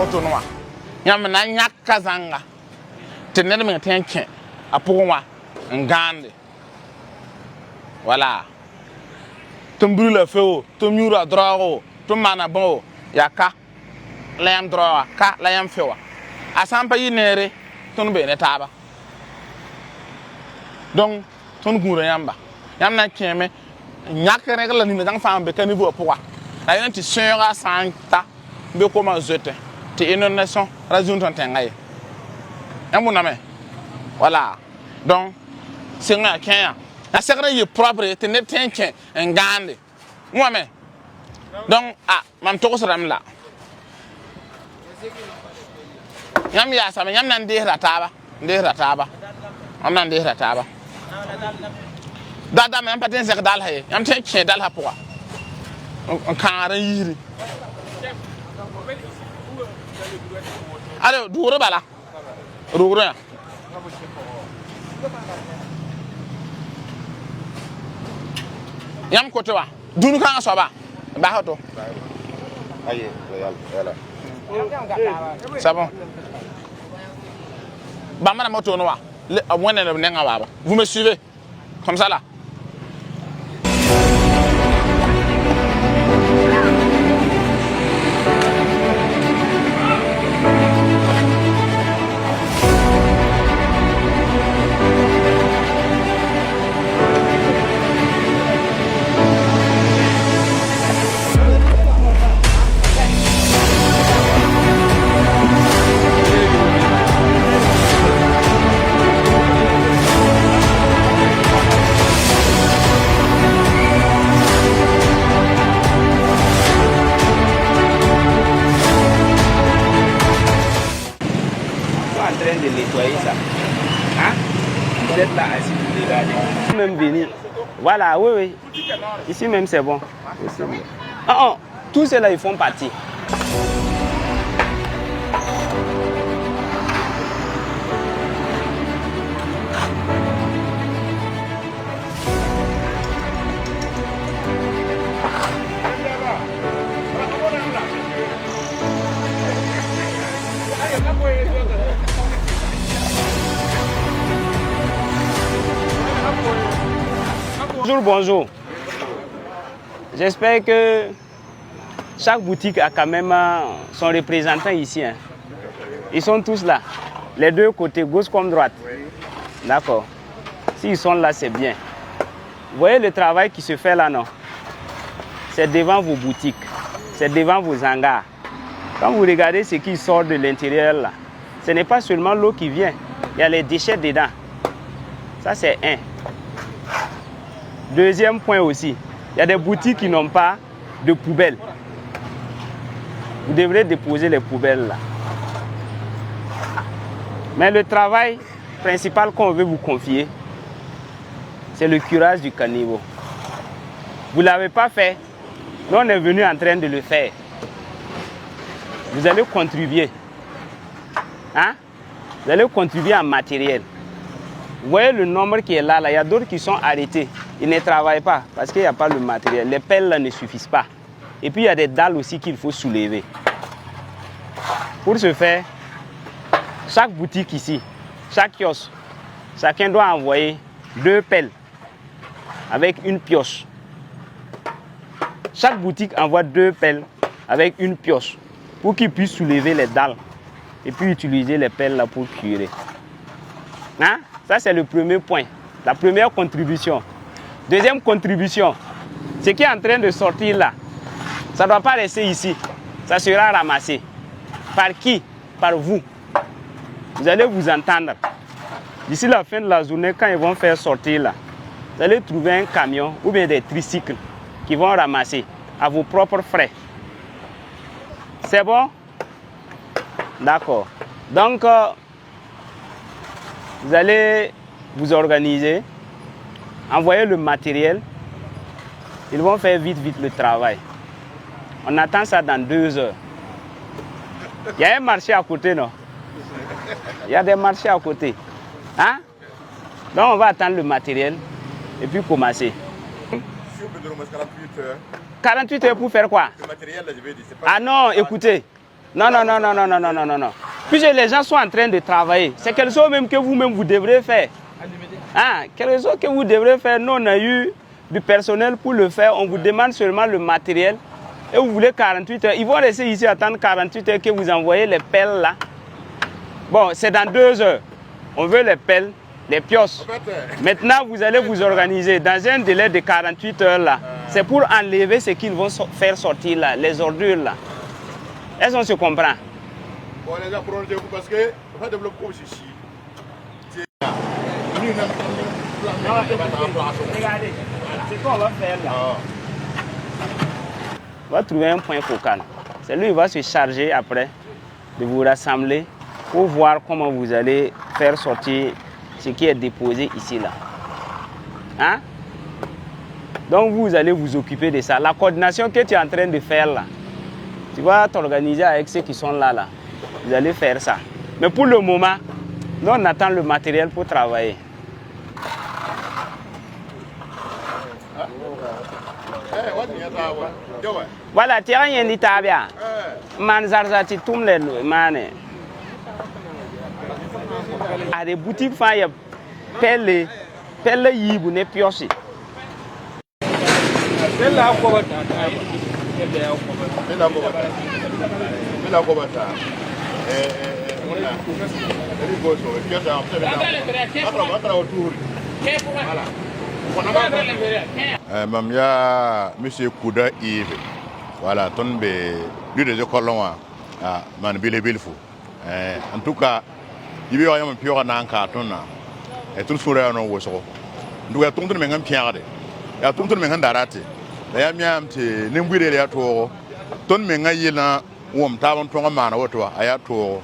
moto no wa yam na nya kazanga te ne me tenke apowa ngande voilà tum brûle feu tum nyura drogo tum mana bon yaka la yam drowa ka la yam fewa asampa yinere ton be ne taba donc ton gura yamba yam na keme nyakere la ni dang fam be kanivo powa la yon ti sera santa be koma zete ti inonation rajoun ton tengaye amuna me voilà donc c'est nga kenya la secret est propre te ne tenke ngande moi me donc ah mam to ko salam la yam ya sama yam nan de rataba am nan de rataba dada même pas tense dal hay yam tenke dal ha pourquoi on kan yiri alors douro bala douro ya yam côté wa dunu kan so ba hoto aye yalla c'est bon ba mana moto no wa wona ne nga baba vous me suivez comme ça là. De nettoyer ça. Hein? Vous êtes là assis, vous regardez. Même venir. Voilà, oui. Ici même c'est bon. Tous ceux-là ils font partie. Bonjour. J'espère que chaque boutique a quand même son représentant ici. Hein. Ils sont tous là, les deux côtés, gauche comme droite. D'accord. S'ils sont là, c'est bien. Vous voyez le travail qui se fait là, non? C'est devant vos boutiques, c'est devant vos hangars. Quand vous regardez ce qui sort de l'intérieur là, ce n'est pas seulement l'eau qui vient, il y a les déchets dedans. Ça, c'est un. Deuxième point aussi, il y a des boutiques qui n'ont pas de poubelles. Vous devrez déposer les poubelles là. Mais le travail principal qu'on veut vous confier, c'est le curage du caniveau. Vous ne l'avez pas fait, nous on est venu en train de le faire. Vous allez contribuer. Hein? Vous allez contribuer en matériel. Vous voyez le nombre qui est là, il y a d'autres qui sont arrêtés. Ils ne travaillent pas parce qu'il n'y a pas le matériel. Les pelles là, ne suffisent pas. Et puis il y a des dalles aussi qu'il faut soulever. Pour ce faire, chaque boutique ici, chaque kiosque, chacun doit envoyer 2 pelles avec une pioche. Chaque boutique envoie 2 pelles avec une pioche pour qu'ils puissent soulever les dalles et puis utiliser les pelles là pour curer. Hein? Ça, c'est le premier point, la première contribution. Deuxième contribution, ce qui est en train de sortir là, ça ne doit pas rester ici. Ça sera ramassé. Par qui? Par vous. Vous allez vous entendre. D'ici la fin de la journée, quand ils vont faire sortir là, vous allez trouver un camion ou bien des tricycles qui vont ramasser à vos propres frais. C'est bon? D'accord. Donc, vous allez vous organiser, envoyer le matériel. Ils vont faire vite le travail. On attend ça dans 2 heures. Il y a un marché à côté, non? Il y a des marchés à côté. Hein? Donc on va attendre le matériel et puis commencer. Si on peut donner 48 heures. 48 heures pour faire quoi? Le matériel, là, je vais dire, c'est pas... Ah non, écoutez. Non, non, non, non, non, non, non, non, non, non. Puisque les gens sont en train de travailler, c'est quelque chose même que vous-même vous devrez faire. Ah, quelque chose que vous devrez faire. Nous, on a eu du personnel pour le faire. On vous demande seulement le matériel. Et vous voulez 48 heures. Ils vont rester ici attendre 48 heures que vous envoyez les pelles là. Bon, c'est dans 2 heures. On veut les pelles, les piosses. Maintenant, vous allez vous organiser dans un délai de 48 heures là. C'est pour enlever ce qu'ils vont faire sortir là, les ordures là. Est-ce qu'on se comprend? Bon, les gens prolongez vous parce que on va développer ici. Regardez, c'est qu'on va faire là. On va trouver un point focal. C'est lui qui va se charger après de vous rassembler pour voir comment vous allez faire sortir ce qui est déposé ici là. Hein? Donc vous allez vous occuper de ça. La coordination que tu es en train de faire là, tu vas t'organiser avec ceux qui sont là. Vous allez faire ça. Mais pour le moment, nous on attend le matériel pour travailler. Voilà, tu as rien dit à bien. Manzarzati tourne les manes. À des boutiques, il y a pelle yibu ne piosi. Mamia, monsieur Kouda Yves. Voilà, ton lui des écoles à Man Bilfou. En tout cas, il y a un pire en carton. Et tout sur un osso. Nous avons tout le monde en pierre. Il y a tout le monde en darate. Il y a bien un nimbué à tour. Ton menga yélan ou un tavon ton man ou toi, à ya tour.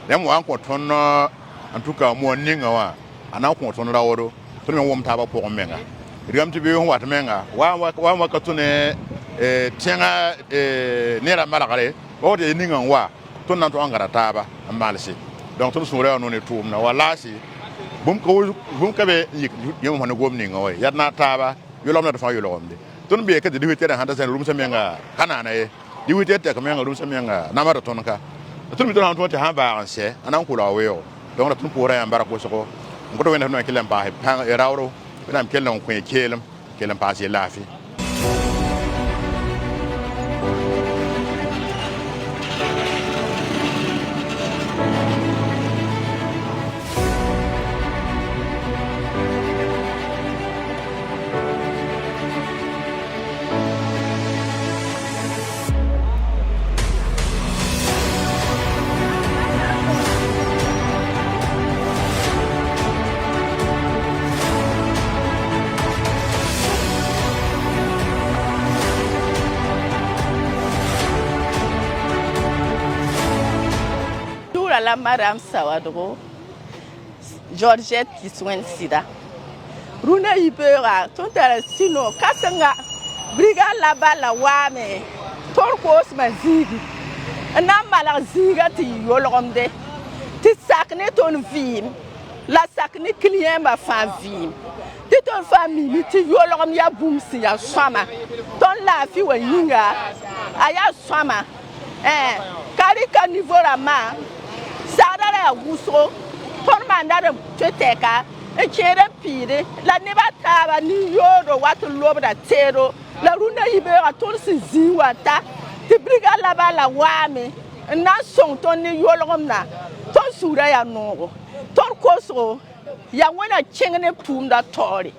Les mois qu'on tourne en tout cas, moi n'inga. Un an qu'on tourne la oro. Tout le monde tava pour un menga. Il y a un petit peu de menga. Wa katune tianga nera malagare. Or de ninga wa. Ton nan to angara taba en malsi. Donc tout sur un on est tout. Na wala si. Bum kabe yom hanu gom ninga wa. Yadna taba. Yolom na fa yolom de. Ton be ke de wite handa sen rum semenga kanana e. Di wite te kamenga rum semenga na mara tonka. Ton mi ton to te han ba anse. Anan kula weyo. Donc la ton pour en barako soko. Ngoto wena no kilen ba he pan e rawro. Wena am kelen ko kelem kelen pa se lafi. La Madame Sawadro, Georgette qui soigne Sida. Runa Ibera, Tonta Sino, Kassanga, Brigade là-bas la Wame, Torkos Mazigi, un amala ziga ti yolomde, ti sakne ton vim, la sakne client ma femme vim, ti ton famille, ti yolom ya boumsi ya swama, ton la fi wa yinga, aya swama, karika niveau la ma. Sadara Guso, Tormanda Teteka, a chair and pide, La Nebatava, New York, what to love that tero, La Runa Ibera Torsi Ziwata, the Brigade Labala Wame, and not song Tony Yolomna, Ton Suraya no, Torcoso, Yawena Chingane Punda Tori,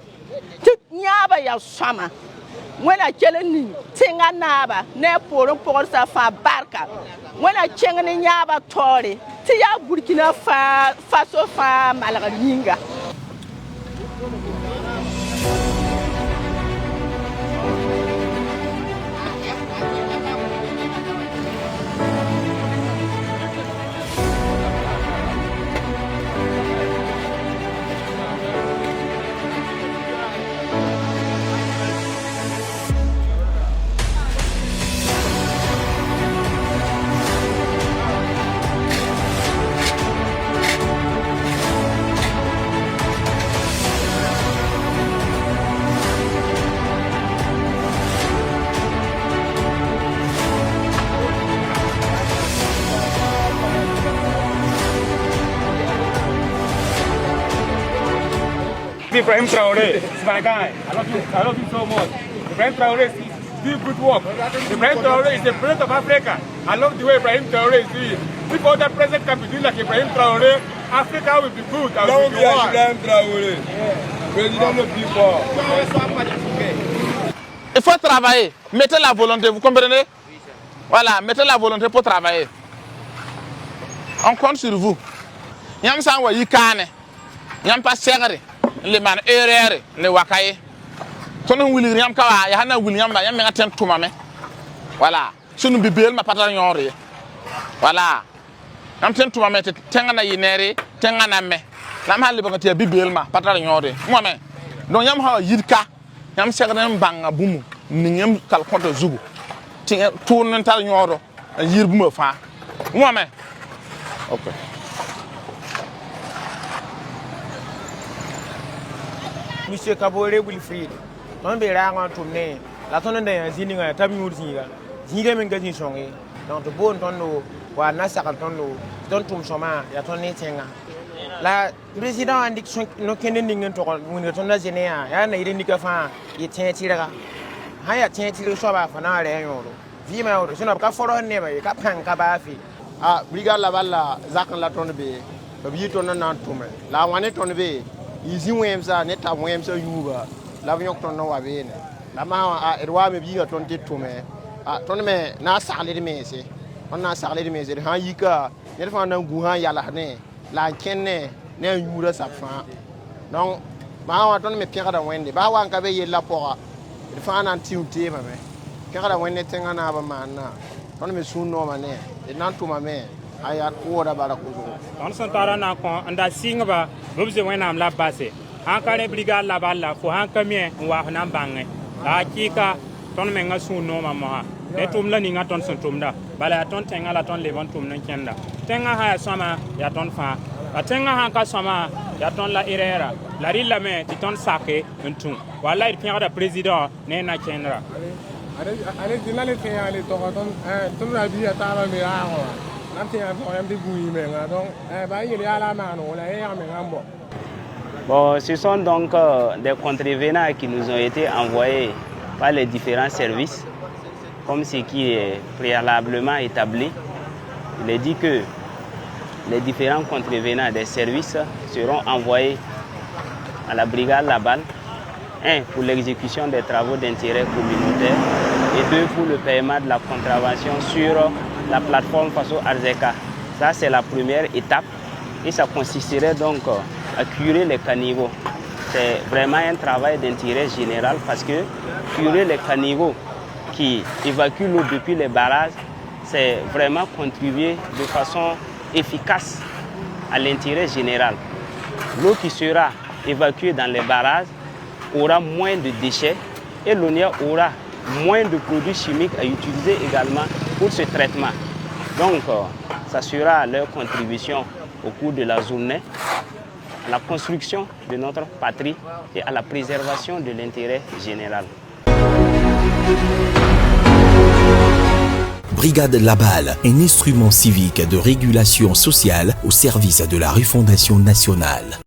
Nyaba ya Sama. When I tell you, Tinga Naba, Nepal, Porsa fa Barca. When I change in Yaba Tori, Tia Burkina Faso fa Malaringa. see Ibrahim Traoré. It's my guy. I love you so much. Ibrahim Traoré is doing good work. Ibrahim Traoré is the president of Africa. I love the way Ibrahim Traoré is doing. If other president can be doing like Ibrahim Traoré, Africa will be good. Don't be Ibrahim Traoré. Président de people. Il faut travailler. Mettez la volonté, vous comprenez? Voilà, mettez la volonté pour travailler. On compte sur vous. Yam san wa yikane. Yam pas segre. Le man erreur, le wakaye. Ton William Kawa, Yana William, Yam attend to mame. Voilà. Sunu bibel ma patron yore. Voilà. Yam tend to mame, tengana yinere, tengana me. Lam hali bangati bibel ma patron yore. Moi me. Donc yam ha yidka. Yam segre banga bumu. Ningem kal konto zugu. Ting tournen tal nyoro. Yirbu fa. Moi me. Okay. Monsieur Kabore Wilfried, on be rang to name. La tonne de Zininga, Tamu Ziga, Zigam and getting song, don't to bone tono, or Nasa tono, don't to Soma, Yatoni Tenga. La President and Dixon no canning into when the Tona Zenea, and I didn't fan, it tira. Higher tent shop for now, Vima, the son of Caforo never, you can't Kabafi. Ah, Brigal Lavala, Zakan Latonbe, the Buton and Nantume, La Wanetonbe. Easy Wemsa, Neta Wemsa Yuba, Lavion no Avene. La Mama, Edwa may be a 22 me. Tonme, na salad mese. On na salad mese, Hayika, Nelfan Guhan Yalahane, La Kenne, Ne Yura Safran. Non, Mama don't me Pierre Wendy, Bawan Cabe La Pora, the fan until Tema. Pierre Wendy Tangana man. Don't me soon no man, the Nantuma man. I had order Barakuzo. On s'en tarana quand on a signé ba, vous avez un am la base. Encore brigade la balle, pour un camion ou un bang. La kika, ton menga sous no mama. Les tombes là n'inga ton son tombe là. Bala ton tenga la ton levant tombe n'kenda. Tenga ha sama ya ton fa. La tenga ha ka sama ya ton la erreur. La rilla me ti ton sake un tout. Voilà il tient le président né na kendra. Allez, dis-le les clients, les toratons, tout la vie à ta mère. Bon, ce sont donc des contrevenants qui nous ont été envoyés par les différents services, comme ce qui est préalablement établi. Il est dit que les différents contrevenants des services seront envoyés à la brigade Laballe, un pour l'exécution des travaux d'intérêt communautaire et deux pour le paiement de la contravention sur la plateforme Faso Arzeka. Ça, c'est la première étape et ça consisterait donc à curer les caniveaux. C'est vraiment un travail d'intérêt général parce que curer les caniveaux qui évacuent l'eau depuis les barrages, c'est vraiment contribuer de façon efficace à l'intérêt général. L'eau qui sera évacuée dans les barrages aura moins de déchets et l'ONIA aura moins de produits chimiques à utiliser également pour ce traitement. Donc, ça sera leur contribution au cours de la journée à la construction de notre patrie et à la préservation de l'intérêt général. Brigade Laballe, un instrument civique de régulation sociale au service de la refondation nationale.